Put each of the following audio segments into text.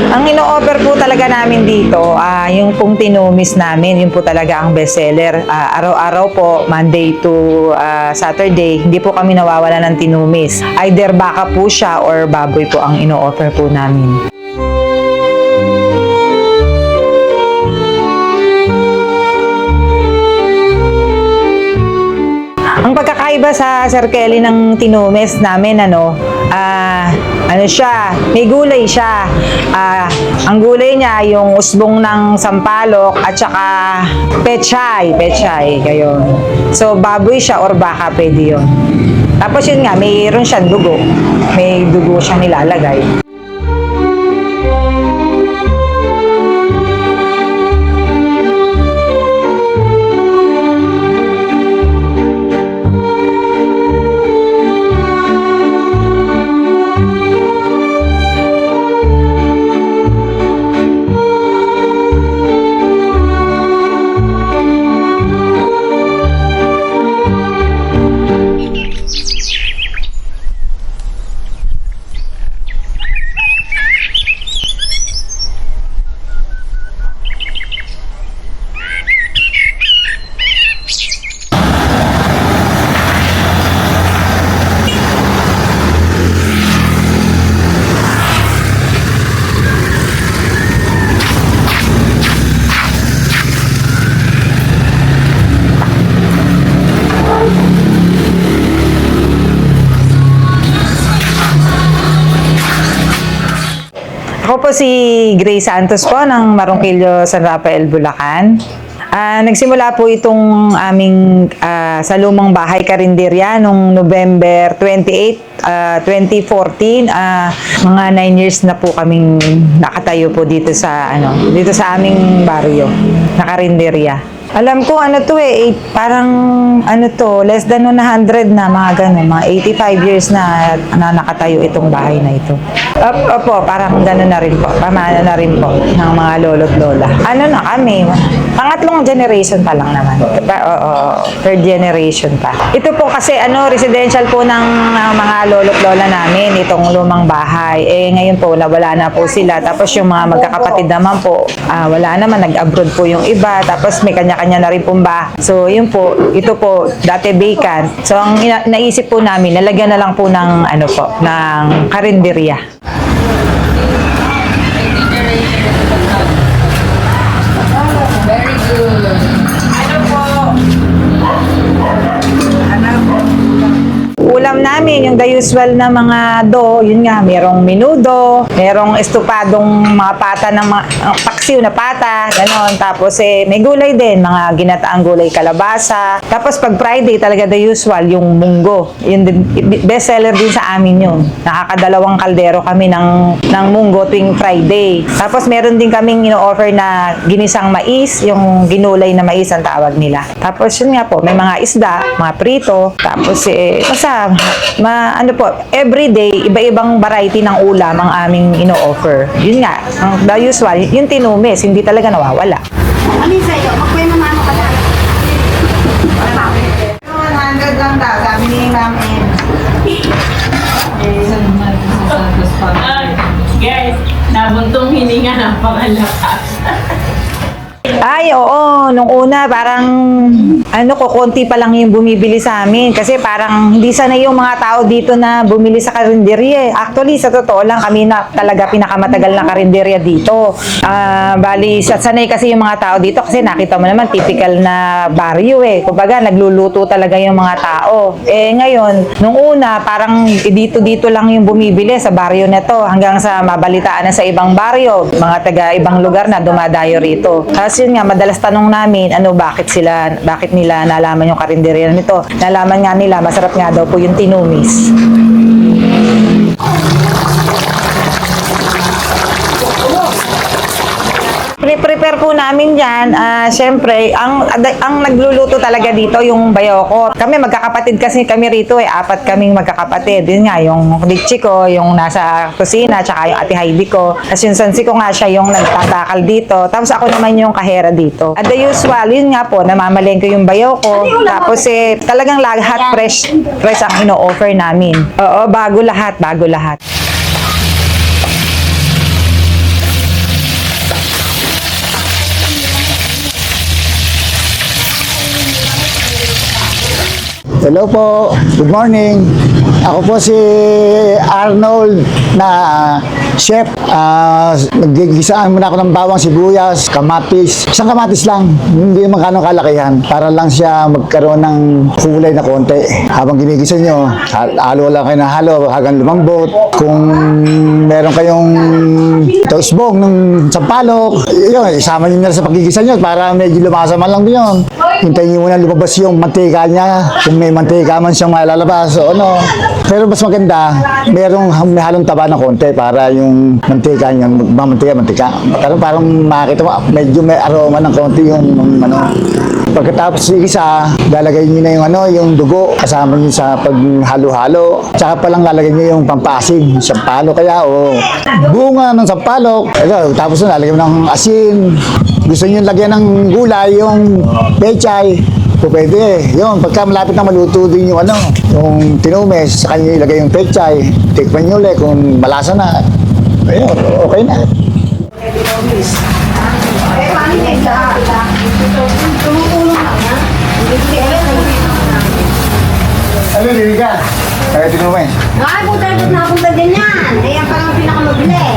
Ang ino-offer po talaga namin dito, yung pong tinumis namin, yun po talaga ang bestseller. Araw-araw po, Monday to Saturday, hindi po kami nawawala ng tinumis. Either baka po siya or baboy po ang ino-offer po namin. Ang pagkakaiba sa Sir Kelly ng tinumis namin, ano siya, may gulay siya. Ang gulay niya, yung usbong ng sampalok at saka pechay, gayon. So, baboy siya or baka, pwede yun. Tapos yun nga, mayroon siyang dugo. May dugo siyang nilalagay. Ako po si Grace Santos po ng Marungkilyo, San Rafael, Bulacan. Nagsimula po itong aming sa lumang bahay karinderya noong November 28, 2014. Mga 9 years na po kaming nakatayo po dito sa aming baryo na karinderya. Alam ko parang less than 100 na mga ganun, mga 85 years na nakatayo itong bahay na ito. Opo, parang gano'n na rin po, pamana na rin po ng mga lolo't lola. Kami, pangatlong generation pa lang naman. Third generation pa. Ito po kasi residential po ng mga lolo't lola namin, itong lumang bahay. Ngayon po, wala na po sila. Tapos yung mga magkakapatid naman po, wala naman, nag-abroad po yung iba. Tapos may kanya-kanya na rin pong bahay. So, yun po, ito po, dati vacant. So, ang naisip po namin, nalagyan na lang po ng, ng karinderya. Very good. Ulam namin, yung the usual na mga yun nga, merong menudo, merong estupadong mga pata ng mga paksiw na pata, gano'n. Tapos may gulay din, mga ginataang gulay kalabasa. Tapos pag Friday, talaga the usual, yung munggo. Yun din, best seller din sa amin yun. Nakakadalawang kaldero kami ng munggo tuwing Friday. Tapos meron din kaming ino-offer na ginisang mais, yung ginulay na mais ang tawag nila. Tapos yun nga po, may mga isda, mga prito. Tapos everyday, iba-ibang variety ng ulam ang aming ino-offer. Yun nga, the usual, yung tinumis, hindi talaga nawawala. Ano yung sa'yo? Magkwento mano ka na. 100 lang daw, sabi ni Ma'am Em. Guys, nabuntong hininga, napakalakas. Ay, oo. Nung una, parang, kukunti pa lang yung bumibili sa amin. Kasi parang hindi sanay yung mga tao dito na bumili sa karinderya. Actually, sa totoo lang, kami na talaga pinakamatagal na karinderya dito. Bali, sanay kasi yung mga tao dito kasi nakita mo naman, typical na baryo Kumbaga, nagluluto talaga yung mga tao. Ngayon, nung una, parang dito-dito lang yung bumibili sa baryo na to. Hanggang sa mabalitaan na sa ibang baryo. Mga taga-ibang lugar na dumadayo rito. Kasi yun nga, madalas tanong namin, bakit nila nalaman yung karinderya nito. Nalaman nga nila, masarap nga daw po yung tinumis. Prepare po namin yan. Siyempre, ang nagluluto talaga dito yung bayoko. Kami magkakapatid kasi kami rito 4 kaming magkakapatid. Yun nga, yung Dichi ko, yung nasa kusina, tsaka yung Ate Heidi ko. Tapos yung Sansi ko nga siya yung nagtatakal dito. Tapos ako naman yung kahera dito. At the usual, yun nga po, namamalengke yung bayoko. Tapos talagang lahat fresh ang ino-offer namin. Oo, bago lahat. Hello po. Good morning. Ako po si Arnold na chef. Naggigisaan muna ako ng bawang, sibuyas, kamatis. Isang kamatis lang. Hindi naman kanong kalakihan. Para lang siya magkaroon ng kulay na konti. Habang ginigisa nyo, halo lang kayo na halo hanggang lumambot. Kung meron kayong toasbong ng sampalok, yun, isama nyo na sa pagigisa nyo para medyo lumasa man lang din yun. Hintayin nyo muna lumabas yung mantika niya. Kung may mantika man siyang malalabas o ano. Pero mas maganda, may halong taba ng konti para yung mantika niya, mantika. Pero parang makikita mo, medyo may aroma ng konti yung ano. Pagkatapos isa, lalagay niyo na yung yung dugo kasama niyo sa paghalo-halo. Tsaka pa lang lalagay niyo yung pampasim, sampalo kaya o bunga ng sampalok. Tapos na lalagay mo ng asin. Gusto niyo lagyan ng gulay, yung pechay. Pwede. Yun, pagka malapit na maluto din yung yung tinumis, sa kanya ilagay yung pechay. Tikman niyo ulit kung malasa na. Ayun, okay na. Ano, hindi ka? Kaya tinumis. Ay, puta na punta din yan. Ayan parang pinakamabili.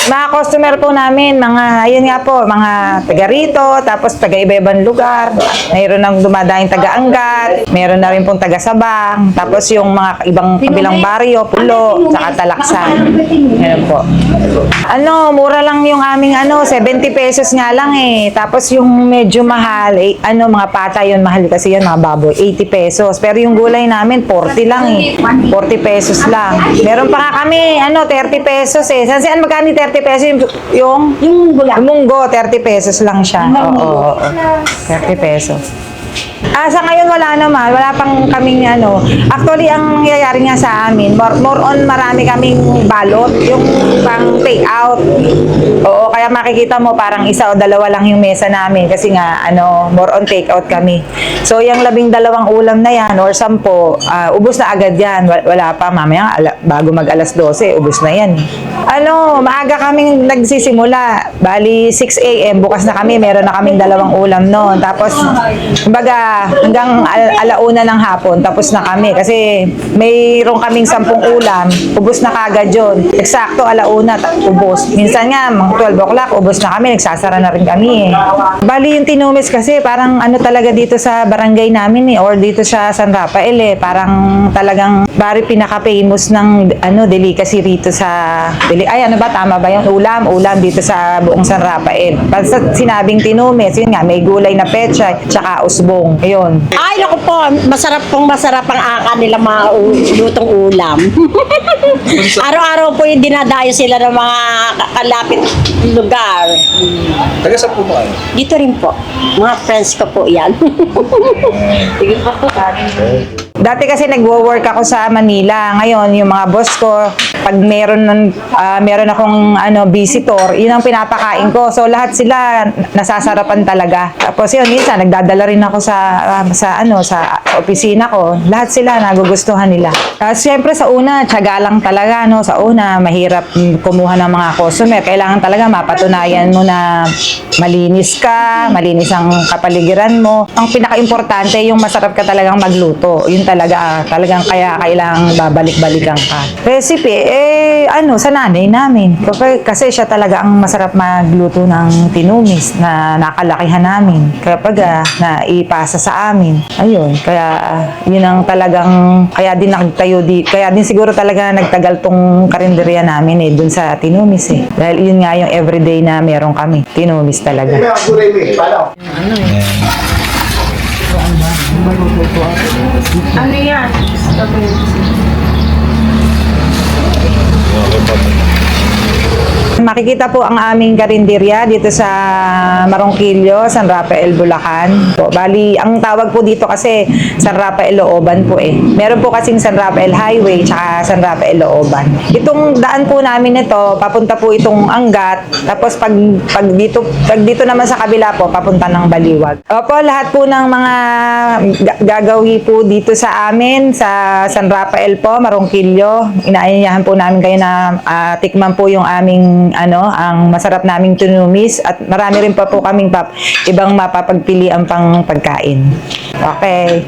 Mga customer po namin, ayun nga po, mga taga rito, tapos taga iba-ibang lugar. Mayroon ng dumadaing taga-Angat, mayroon na rin pong taga-Sabang, tapos yung mga ibang kabilang baryo, Pulo, saka Talaksan. Ganun po. Mura lang yung aming 70 pesos nga lang eh. Tapos yung medyo mahal, mga pata yun, mahal kasi yun, mga baboy, 80 pesos. Pero yung gulay namin, 40 lang eh. 40 pesos lang. Meron pa nga kami, 30 pesos eh. Saan magkano 30 pesos yung munggo, 30 pesos lang siya. Oo. 30 pesos. Sa ngayon wala naman, wala pang kaming Actually, ang nangyayari nga sa amin, more on marami kaming balot, yung pang take out. Oo, kaya makikita mo parang isa o dalawa lang yung mesa namin kasi nga, more on take out kami. So, yung 12 ulam na yan or 10, ubos na agad yan. Wala pa, mamaya, bago mag alas 12, ubos na yan. Maaga kaming nagsisimula. Bali, 6 a.m. bukas na kami, meron na kaming 2 ulam noon. Tapos, kumbaga, hanggang alauna ng hapon, tapos na kami. Kasi mayroon kaming 10 ulam, ubos na kagad yun. Eksakto, alauna, ubos. Minsan nga, mga 12 o'clock, ubos na kami, nagsasara na rin kami eh. Bali, yung tinumis kasi, parang talaga dito sa barangay namin eh, or dito sa San Rafael eh, parang talagang, bari pinaka-famous ng delicacy rito sa, tama ba yung ulam dito sa buong San Rafael. Basta sinabing tinumis, yun nga, may gulay na pechay, tsaka usbong. Ayun. Ay, naku po, masarap ang kanilang mga lutong ulam. Araw-araw po yung dinadayo sila ng mga kalapit lugar. Taga saan po ba kayo? Dito rin po. Mga friends ko po yan. Dati kasi nagwo-work ako sa Manila. Ngayon, yung mga boss ko, pag meron akong visitor, yun ang pinapakain ko. So lahat sila nasasarapan talaga. Tapos yun, minsan nagdadala rin ako sa opisina ko. Lahat sila nagugustuhan nila. Siyempre sa una, tiyaga lang talaga, Sa una, mahirap kumuha ng mga customer. Kailangan talaga mapatunayan mo na malinis ka, malinis ang kapaligiran mo. Ang pinaka-importante, yung masarap ka talagang magluto. Yun talagang kaya kailangang babalik-balikan ka. Recipe, sa nanay namin. Kasi siya talaga ang masarap magluto ng tinumis na nakalakihan namin. Kapag naipasa sa amin. Ayun, kaya yun ang talagang, kaya din siguro talaga nagtagal tong karinderya namin dun sa tinumis eh. Dahil yun nga yung everyday na meron kami. Tinumis talaga. Ano yan? Makikita po ang aming karinderya dito sa Marongkilyo, San Rafael, Bulacan. Bali, ang tawag po dito kasi San Rafael Looban po eh. Meron po kasing San Rafael Highway tsaka San Rafael Looban. Itong daan po namin ito, papunta po itong Angat. Tapos pag dito naman sa kabila po, papunta ng Baliwag. Opo, lahat po ng mga gagawi po dito sa amin, sa San Rafael po, Marongkilyo. Inaanyayahan po namin kayo na tikman po yung aming ang masarap naming tunumis at marami rin pa po kaming ibang mapapagpilian pang pagkain. Okay.